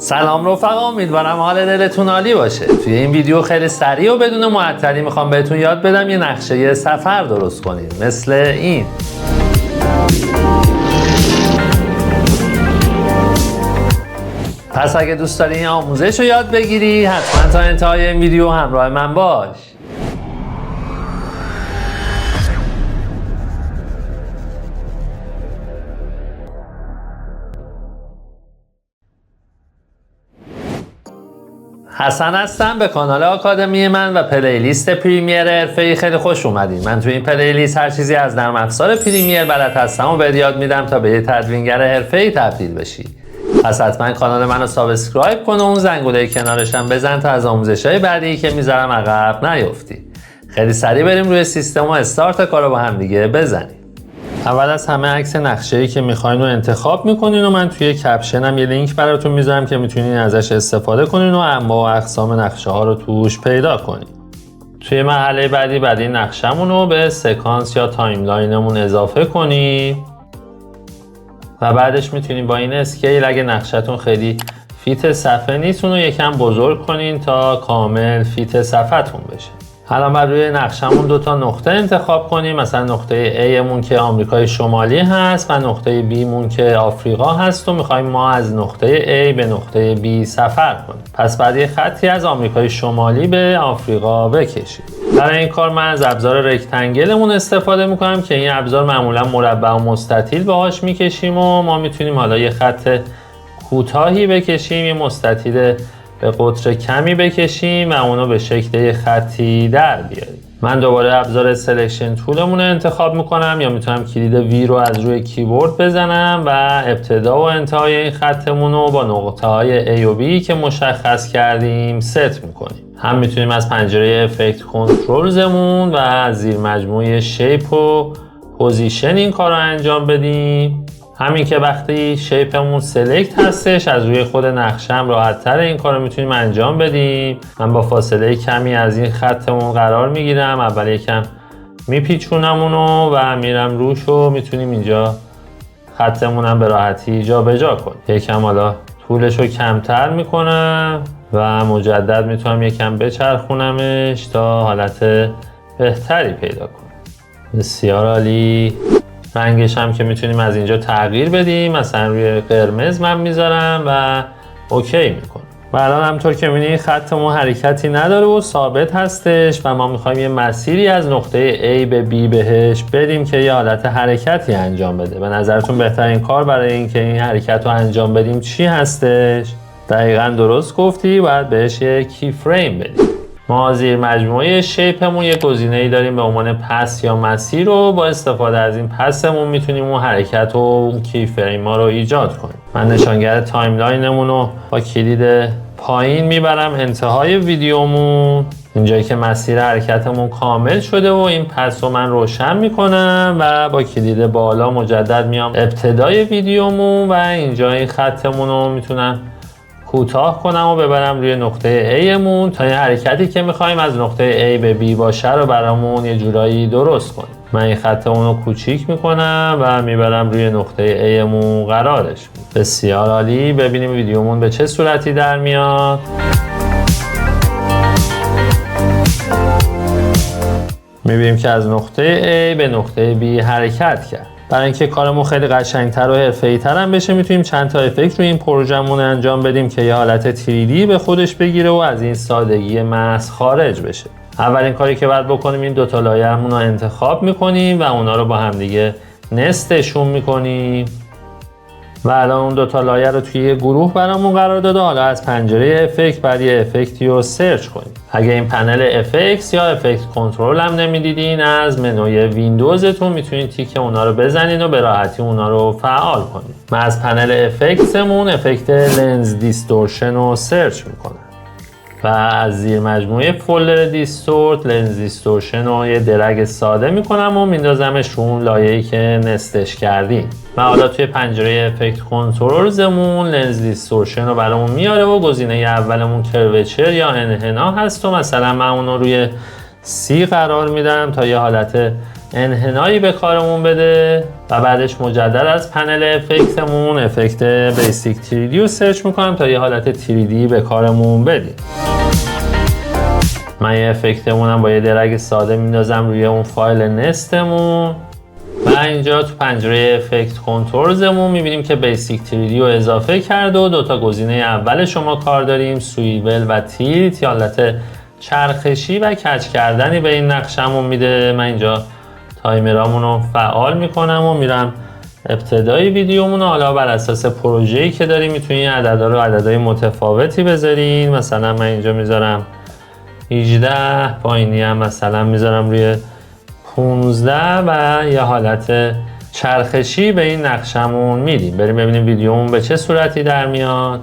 سلام رفقا، امیدوارم حال دلتون عالی باشه. توی این ویدیو خیلی سریع و بدون معطلی میخوام بهتون یاد بدم یه نقشه سفر درست کنید مثل این. پس اگه دوست داری این آموزش رو یاد بگیری حتما تا انتهای این ویدیو همراه من باش. حسن هستم، به کانال آکادمی من و پلیلیست پریمیر حرفه‌ای خیلی خوش اومدین. من توی این پلیلیست هر چیزی از نرم افزار پریمیر بلد هستم و بهت یاد میدم تا به یه تدوینگر حرفه‌ای تبدیل بشی. پس حتما کانال منو سابسکرایب کن و اون زنگوله کنارش هم بزن تا از آموزش‌های بعدی که میذارم عقب نیفتی. خیلی سریع بریم روی سیستم و استارت کارو با هم دیگه بزنیم. اول از همه عکس نقشه‌ای که می‌خواین رو انتخاب می‌کنین و من توی کپشنم یه لینک براتون میذارم که میتونین ازش استفاده کنین و انواع و اقسام نقشه‌ها رو توش پیدا کنین. توی مرحله بعدی نقشه‌مون رو به سکانس یا تایملاینمون اضافه کنیم و بعدش میتونین با این اسکیل اگه نقشه‌تون خیلی فیت صفحه نیست اون رو یکم بزرگ کنین تا کامل فیت صفحه‌تون بشه. الان بر روی نقشمون دو تا نقطه انتخاب کنیم، مثلا نقطه A مون که آمریکای شمالی هست و نقطه B مون که آفریقا هست و میخوایم ما از نقطه A به نقطه B سفر کنیم. پس بعد یه خطی از آمریکای شمالی به آفریقا بکشیم. برای این کار من از ابزار رکتنگلمون استفاده میکنم که این ابزار معمولا مربع و مستطیل باهاش میکشیم و ما میتونیم حالا یه خط کوتاهی بکشیم، یه مستطیل به قطر کمی بکشیم و اونو به شکل خطی در بیاریم. من دوباره ابزار سلکشن تولمون رو انتخاب میکنم یا میتونم کلید وی رو از روی کیبورد بزنم و ابتدا و انتهای این خطمون رو با نقطه های A و B که مشخص کردیم ست میکنیم. هم میتونیم از پنجره افکت کنترلزمون و از زیر مجموعه شیپ و پوزیشن این کار رو انجام بدیم. همین که وقتی شیپمون سلکت هستش از روی خود نقشم راحت تر این کار رو میتونیم انجام بدیم. من با فاصله کمی از این خطمون قرار میگیرم، اول یکم میپیچونم اونو و میرم روش و میتونیم اینجا خطمونم به راحتی جا به جا کنیم. یکم حالا طولش رو کمتر میکنم و مجدد میتونم یکم بچرخونمش تا حالت بهتری پیدا کنم. بسیار عالی. رنگش هم که میتونیم از اینجا تغییر بدیم، مثلا روی قرمز من میذارم و اوکی میکنم. و الان همطور که میبینید خطمون حرکتی نداره و ثابت هستش و ما میخوایم یه مسیری از نقطه A به B بهش بدیم که یه حالت حرکتی انجام بده. به نظرتون بهترین کار برای اینکه این حرکت رو انجام بدیم چی هستش؟ دقیقاً درست گفتی، باید بهش یه کی فریم بدیم. ما زیر مجموعه شیپمون یه گزینه‌ای داریم به عنوان پس یا مسیر رو با استفاده از این پسمون میتونیم اون حرکت و اون کی فریم ها رو ایجاد کنیم. من نشانگر تایملاینمون رو با کلید پایین میبرم انتهای ویدیومون، اینجایی که مسیر حرکتمون کامل شده و این پس رو من روشن میکنم و با کلید بالا مجدد میام ابتدای ویدیومون و اینجا این خطمون رو میتونم کوتاه کنم و ببرم روی نقطه A مون تا این حرکتی که میخوایم از نقطه A به B باشه رو برامون یه جورایی درست کنیم. من این خط اون رو کوچیک میکنم و میبرم روی نقطه A مون قرارش میدم. بسیار عالی. ببینیم ویدیومون به چه صورتی در میاد. میبینیم که از نقطه A به نقطه B حرکت کرد. برای اینکه کارمون خیلی قشنگتر و حرفه‌ای‌تر هم بشه میتونیم چند تا افکت روی این پروژه‌مون انجام بدیم که یه حالت 3D به خودش بگیره و از این سادگی محض خارج بشه. اولین کاری که باید بکنیم این دو تا لایه‌مون رو انتخاب می‌کنیم و اونا رو با هم دیگه نستشون می‌کنیم. و الان اون دو تا لایه رو توی یه گروه برامون قرار داده. حالا از پنجره افکت بعد یه افکتی رو سرچ کنیم. اگه این پنل افکت یا افکت کنترل هم نمیدیدین از منوی ویندوزتون میتونید تیک اونا رو بزنین و به راحتی اونا رو فعال کنید. من از پنل افکتمون افکت لنز دیستورشن رو سرچ میکنم و از زیر مجموعه فولدر دیستورت لنز دیستورشن رو یه درگ ساده میکنم و میندازمش رو اون لایه‌ای که نستش کردیم. و حالا توی پنجره افکت کنترلزمون لنز دیستورشن رو برامون میاره و گزینه اولمون کرویچر یا انحنا هست و مثلا من اون رو روی 30 قرار میدم تا یه حالت انحنایی به کارمون بده و بعدش مجدد از پنل افکتمون افکت بیسیک 3D رو سرچ میکنم تا یه حالت 3D به کارمون بدیم. من یه افکتمونم با یه درگ ساده میندازم روی اون فایل نستمون و اینجا تو پنجره افکت کنترلزمون میبینیم که بیسیک 3D رو اضافه کرده و دوتا گزینه اول شما کار داریم، سویول و تیلت، یا حالت چرخشی و کج کردنی به این نقشمون میده. من اینجا تایمرامون رو فعال میکنم و میرم ابتدای ویدیومون. حالا بر اساس پروژه‌ای که داریم میتونین عددا رو عددهای متفاوتی بذارین. مثلا من اینجا میذارم 18، پایینی هم مثلا میذارم روی 15 و یه حالت چرخشی به این نقشمون میدیم. بریم ببینیم ویدیومون به چه صورتی در میاد.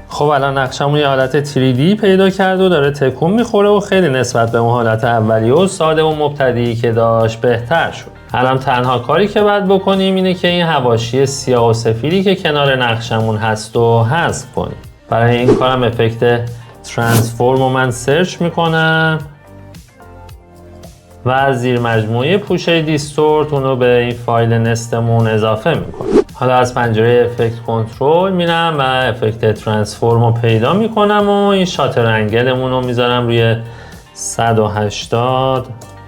خب الان نقشمون یه حالت 3D پیدا کرد و داره تکون میخوره و خیلی نسبت به اون حالت اولیه و ساده و مبتدی که داشت بهتر شد. الان تنها کاری که باید بکنیم اینه که این حواشی سیاه و سفیدی که کنار نقشمون هست و حذف کنیم. برای این کارم افکت ترانسفورم رو من سرچ میکنم و از زیر مجموعه پوشه دیستورت اونو به این فایل نستمون اضافه میکنم. حالا از پنجره افکت کنترل میرم و افکت ترانسفورم رو پیدا میکنم و این شاتر انگلمون رو میذارم روی 180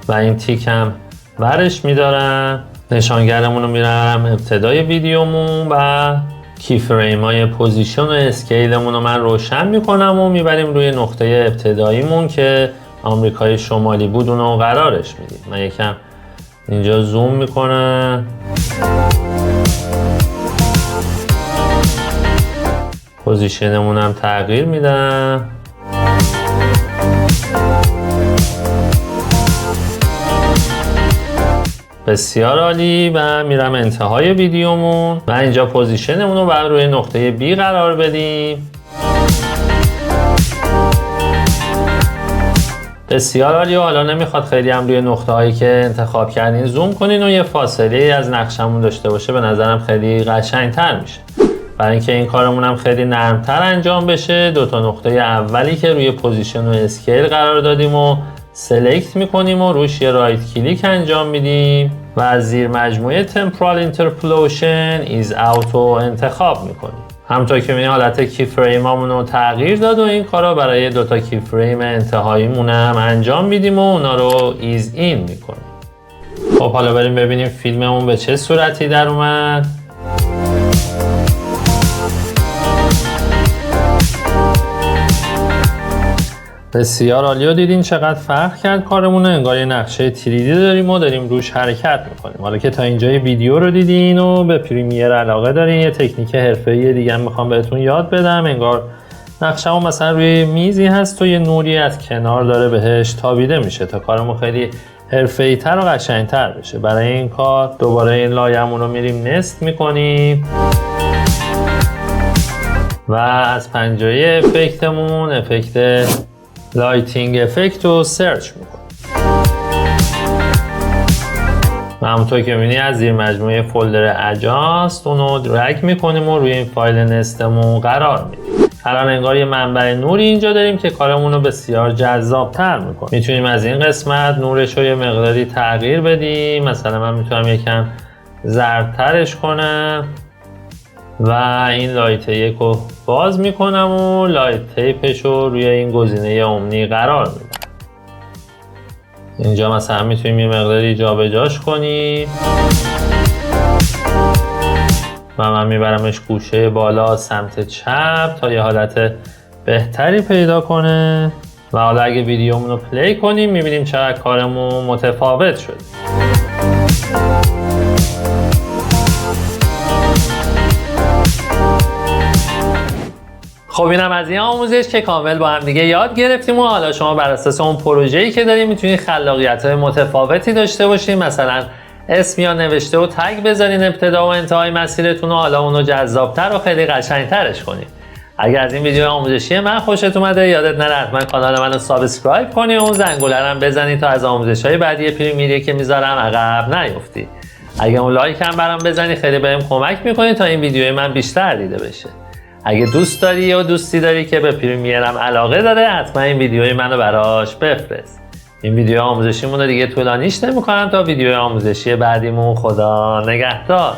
و این تیکم ورش میدارم. نشانگرمون رو میرم ابتدای ویدیومون و کی فریم های پوزیشن و اسکیلمون رو من روشن میکنم و میبریم روی نقطه ابتداییمون که آمریکای شمالی بود اونو قرارش میدیم. من یکم اینجا زوم میکنم، پوزیشنمون هم تغییر میدم. بسیار عالی و میرم انتهای ویدیومون و اینجا پوزیشنمون رو باید روی نقطه B قرار بدیم. بسیار عالی و حالا نمیخواد خیلی هم روی نقطه هایی که انتخاب کردین زوم کنین و یه فاصله از نقشمون داشته باشه. به نظرم خیلی قشنگتر میشه. برای اینکه این کارمون هم خیلی نرمتر انجام بشه، دوتا نقطه اولی که روی پوزیشن و اسکیل قرار دادیم و سلکت میکنیم و روش یه رایت کلیک انجام میدیم و از زیر مجموعه تمپورال اینترپولوشن ایز اوت رو انتخاب میکنیم. همونطور که می‌بینید حالت کی فریم هامون رو تغییر داد و این کارا برای دوتا کی فریم انتهاییمون هم انجام میدیم و اونا رو ایز این میکنیم. خب حالا بریم ببینیم فیلممون به چه صورتی در اومد. بسیار عالی و دیدین چقدر فرق کرد کارمون. انگار یه نقشه 3D داریم و داریم روش حرکت میکنیم. حالا که تا اینجای ویدیو رو دیدین و به پریمیر علاقه دارین، یه تکنیک حرفه‌ای دیگه هم میخوام بهتون یاد بدم. انگار نقشه‌مون مثلا روی میزی هست و یه نوری از کنار داره بهش تابیده میشه تا کارمون خیلی حرفه‌ای‌تر و قشنگتر بشه. برای این کار دوباره این لایه‌مون رو میریم نست میکنیم و از پنجره افکتمون افکت لایتینگ افکت رو سرچ میکنیم و همونطور که میبینی از زیر مجموعه فولدر اجاست اونو درگ میکنیم و روی این فایل نستمون قرار میدیم. الان انگار یه منبع نوری اینجا داریم که کارمون رو بسیار جذابتر میکنه. میتونیم از این قسمت نورش رو یه مقداری تغییر بدیم. مثلا من میتونم یکم زردترش کنم و این لایت یک رو باز میکنم و لایت تیپش رو روی این گزینه اومنی قرار میدم. اینجا مثلا میتونیم یه مقداری جابجاش کنیم و من میبرمش گوشه بالا سمت چپ تا یه حالت بهتری پیدا کنه و حالا اگه ویدیومون رو پلی کنیم میبینیم چقدر کارمون متفاوت شد. خب اینم از این آموزش که کامل با هم دیگه یاد گرفتیم و حالا شما بر اساس اون پروژه‌ای که دارید میتونید خلاقیت‌های متفاوتی داشته باشین. مثلا اسم یا نوشته و تگ بذارین ابتدا و انتهای مسیرتون و حالا اونو جذاب‌تر و خیلی قشنگ‌ترش کنید. اگر از این ویدیو آموزشی من خوشت اومده یادت نره حتما کانال منو سابسکرایب کنی و اون زنگوله رو هم بزنی تا از آموزش‌های بعدی پریمیری که میذارم عقب نیفتی. اگه اون لایک هم برام بزنی خیلی بهم کمک می‌کنی تا این ویدیوی من بیشتر دیده بشه. اگه دوست داری یا دوستی داری که به پریمیرم علاقه داره، حتما این ویدیوی منو براش بفرست. این ویدیو آموزشیمون رو دیگه طولانیش نمی‌کنم تا ویدیو آموزشی بعدیمون. خدا نگهدار.